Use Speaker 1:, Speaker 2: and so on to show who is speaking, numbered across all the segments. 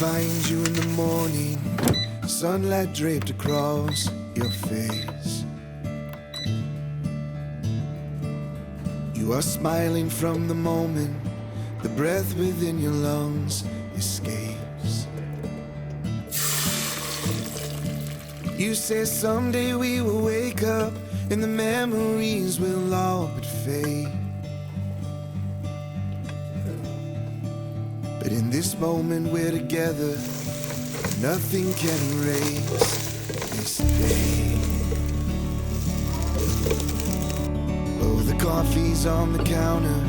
Speaker 1: find you in the morning, sunlight draped across your face. You are smiling from the moment the breath within your lungs escapes. You say someday we will wake up and the memories will all but fade. But in this moment we're together, nothing can erase this day. Oh, the coffee's on the counter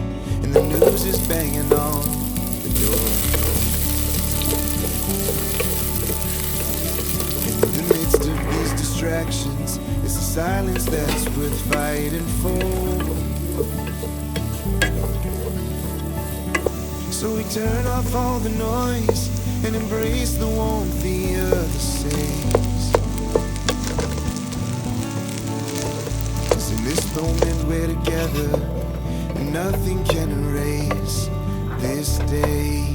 Speaker 1: and the news is banging on the door. In the midst of these distractions, it's the silence that's worth fighting for. So we turn off all the noise and embrace the warmth the earth saves. 'Cause in this moment we're together, and nothing can erase this day.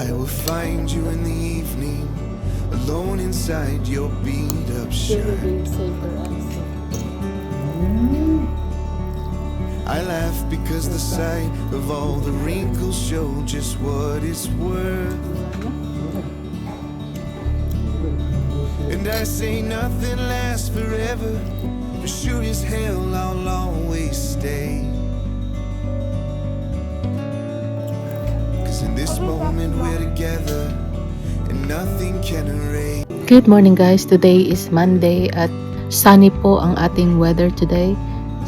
Speaker 1: I will find you in the evening, alone inside your beat-up shirt. I laugh because the sight of all the wrinkles show just what it's worth. And I say nothing lasts forever, but sure as hell I'll always stay. In this moment we're together and nothing can erase.
Speaker 2: Good morning guys, today is Monday at sunny po ang ating weather today.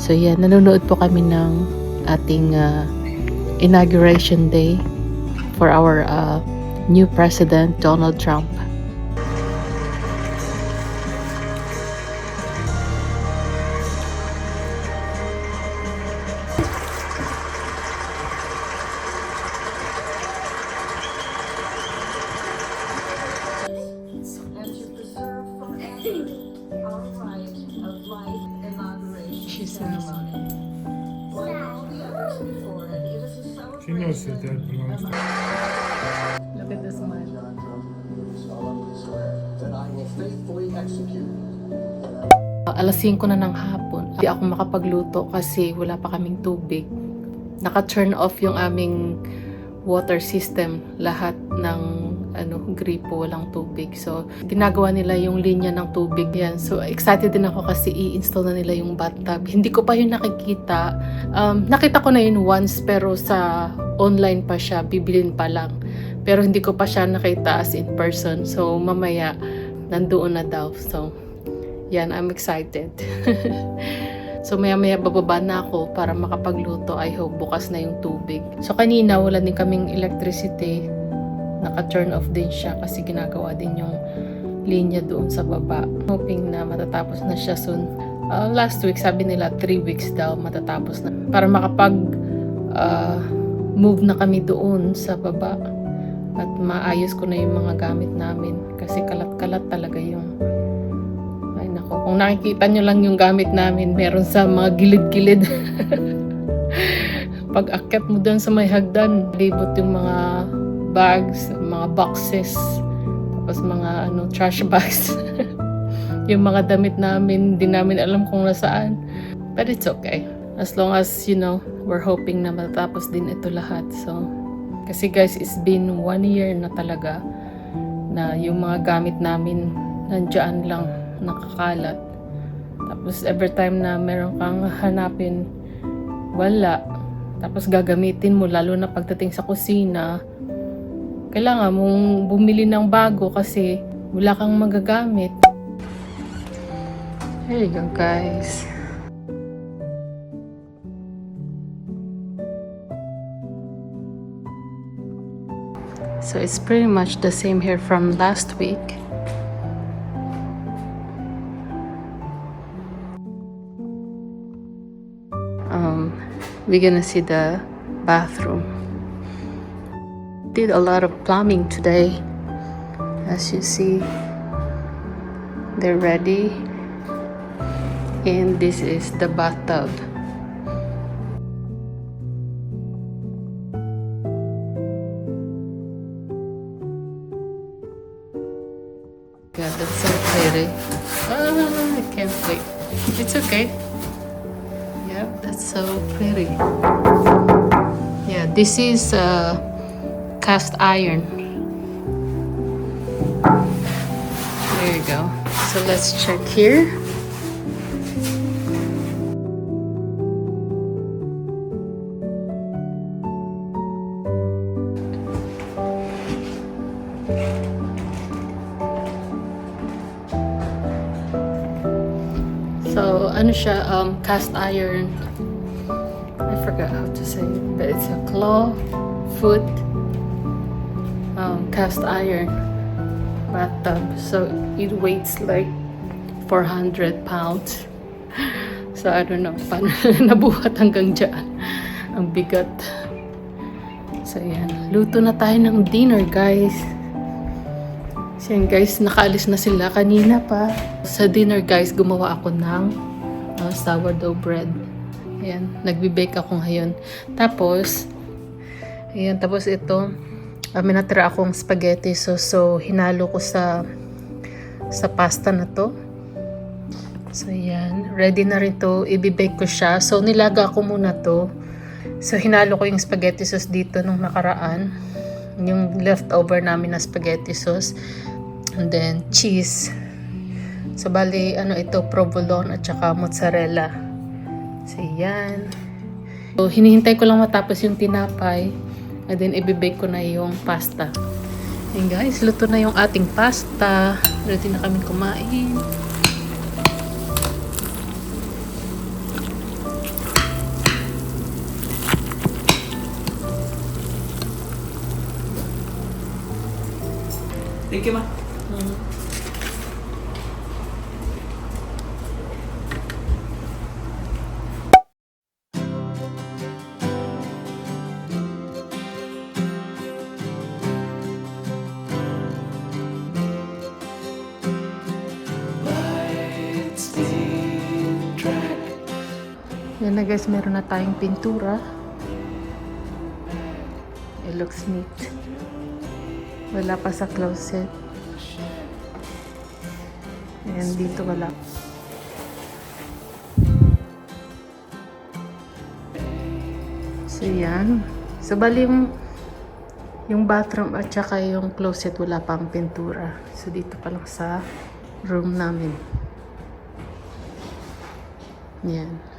Speaker 2: So yan, nanonood po kami ng ating inauguration day for our new president, Donald Trump.
Speaker 3: She knows that that belongs to her.
Speaker 2: Look at this smile. Alas 5 na ng hapon. Hindi ako makapagluto kasi wala pa kaming tubig. Naka-turn off yung aming water system. Lahat ng gripo, walang tubig. So, ginagawa nila yung linya ng tubig yan. So, excited din ako kasi i-install na nila yung bathtub. Hindi ko pa yun nakikita. Nakita ko na yun once pero sa online pa siya. Bibilin pa lang. Pero hindi ko pa siya nakita as in person. So, mamaya nandoon na daw. So, yan. I'm excited. So, maya-maya bababa na ako para makapagluto. I hope bukas na yung tubig. So, kanina wala din kaming electricity. Naka-turn off din siya kasi ginagawa din yung linya doon sa baba. Hoping na matatapos na siya soon. Last week, sabi nila 3 weeks daw matatapos na. Para makapag-move na kami doon sa baba. At maayos ko na yung mga gamit namin. Kasi kalat-kalat talaga yung... Ay nako, kung nakikita nyo lang yung gamit namin, meron sa mga gilid-gilid. Pag akyat mo dun sa may hagdan, libot yung mga bags, mga boxes, tapos mga trash bags. Yung mga damit namin, hindi namin alam kung nasaan. But it's okay. As long as, we're hoping na matatapos din ito lahat. So, kasi guys, it's been 1 year na talaga na yung mga gamit namin nandiyan lang, nakakalat. Tapos every time na meron kang hanapin, wala. Tapos gagamitin mo, lalo na pagdating sa kusina, kailangan mong bumili ng bago kasi wala kang magagamit. There you go, guys. So it's pretty much the same here from last week. We're gonna see the bathroom. Did a lot of plumbing today. As you see, they're ready. And this is the bathtub. God, that's so pretty. I can't wait. It's okay. Yep, that's so pretty. Yeah, this is cast iron. There you go. So let's check here. So, siya, cast iron. I forgot how to say it, but it's a claw, foot, cast iron bathtub. So, it weighs like 400 pounds. So, I don't know, paano nabuhat hanggang dyan. Ang bigat. So, yan. Luto na tayo ng dinner, guys. So, yan, guys, nakaalis na sila kanina pa. Sa dinner, guys, gumawa ako ng sourdough bread. Ayan, nagbe-bake ako ngayon. Tapos, ayan, tapos ito, may natira akong spaghetti. So hinalo ko sa pasta na to. So, ayan, ready na rin to. I-bake ko siya. So, nilaga ko muna to. So, hinalo ko yung spaghetti sauce dito nung nakaraan. Yung leftover namin na spaghetti sauce. And then, cheese. So, bali, ito, provolone at saka mozzarella. So, yan. So, hinihintay ko lang matapos yung tinapay. And then, ibibake ko na yung pasta. And guys, luto na yung ating pasta. Ready na kami kumain.
Speaker 4: Thank you, ma.
Speaker 2: Yan na guys, meron na tayong pintura. It looks neat. Wala pa sa closet. Ayan, dito wala. So, yan. So, bali yung bathroom at saka yung closet wala pang pintura. So, dito pa lang sa room namin. Yan.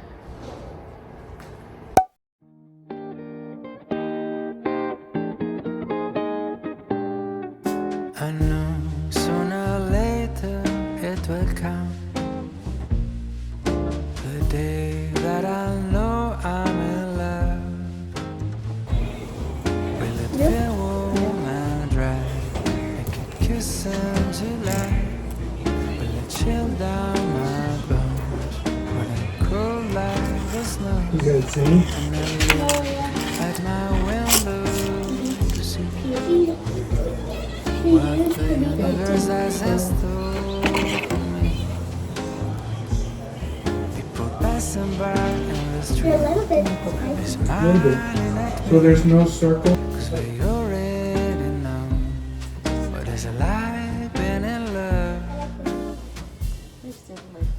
Speaker 1: I know sooner or later it will come, the day that I know I'm in love. Will it feel warm and dry, like a kiss in July? Will it chill down my bones when I cool like the snow?
Speaker 3: You guys sing?
Speaker 1: And I look at my window to see what the universe has in store for me. People passing by in the street.
Speaker 3: A little bit. So there's no circle.
Speaker 1: So you already know what is it like being in love.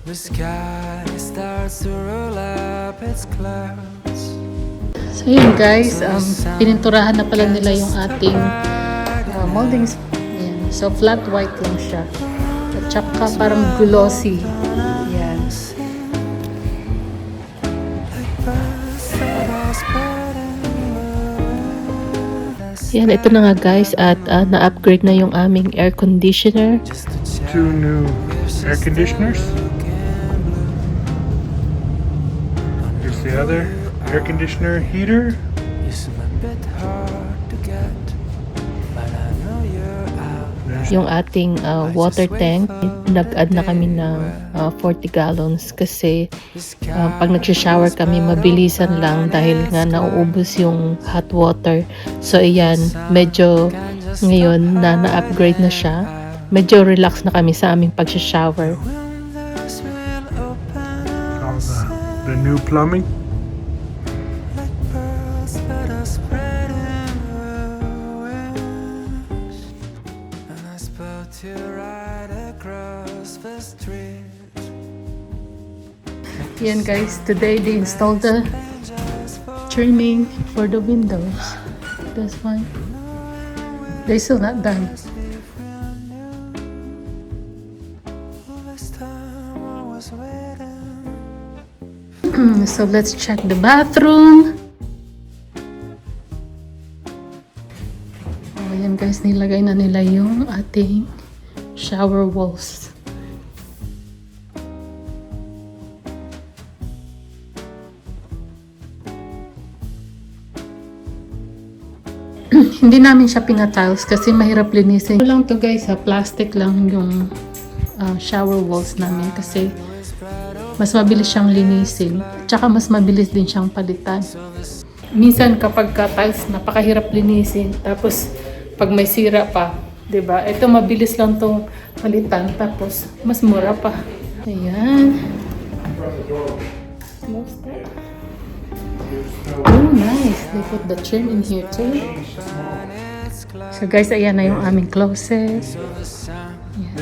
Speaker 1: The sky starts to roll up its clouds.
Speaker 2: So yun guys, pininturahan na pala nila yung ating moldings. Yan. So flat white lang siya. At saka parang glossy. Yan. Yan, ito na nga guys at na-upgrade na yung aming air conditioner.
Speaker 3: 2 new air conditioners. Here's the other air conditioner heater.
Speaker 1: You seem a bit hard to get, but I know you're out.
Speaker 2: Yung ating water tank, nag-add na kami ng 40 gallons kasi pag nagsha-shower kami mabilisan lang dahil nga nauubos yung hot water. So ayan, medyo ngayon na na-upgrade na siya. Medyo relax na kami sa aming pag-shower.
Speaker 1: Windows will open
Speaker 3: All the new plumbing.
Speaker 1: like pearls that are spread in wings. And I spoke to you right across the street.
Speaker 2: Yan guys, today they installed the trimming for the windows. This one. They're still not done.
Speaker 1: All this time I was waiting.
Speaker 2: So let's check the bathroom. Oh, yan guys, nilagay na nila yung ating shower walls. Hindi namin siya pinatiles kasi mahirap linisin. Ito lang to guys, plastic lang yung shower walls namin kasi mas mabilis siyang linisin. Tsaka mas mabilis din siyang palitan. Minsan kapag tiles napakahirap linisin, tapos pag may sira pa, 'di ba? Ito mabilis lang tong palitan tapos mas mura pa. Ayan. Close that. Oh, nice. They put the trim in here too. So guys, ayan na yung aming closet. Ayan.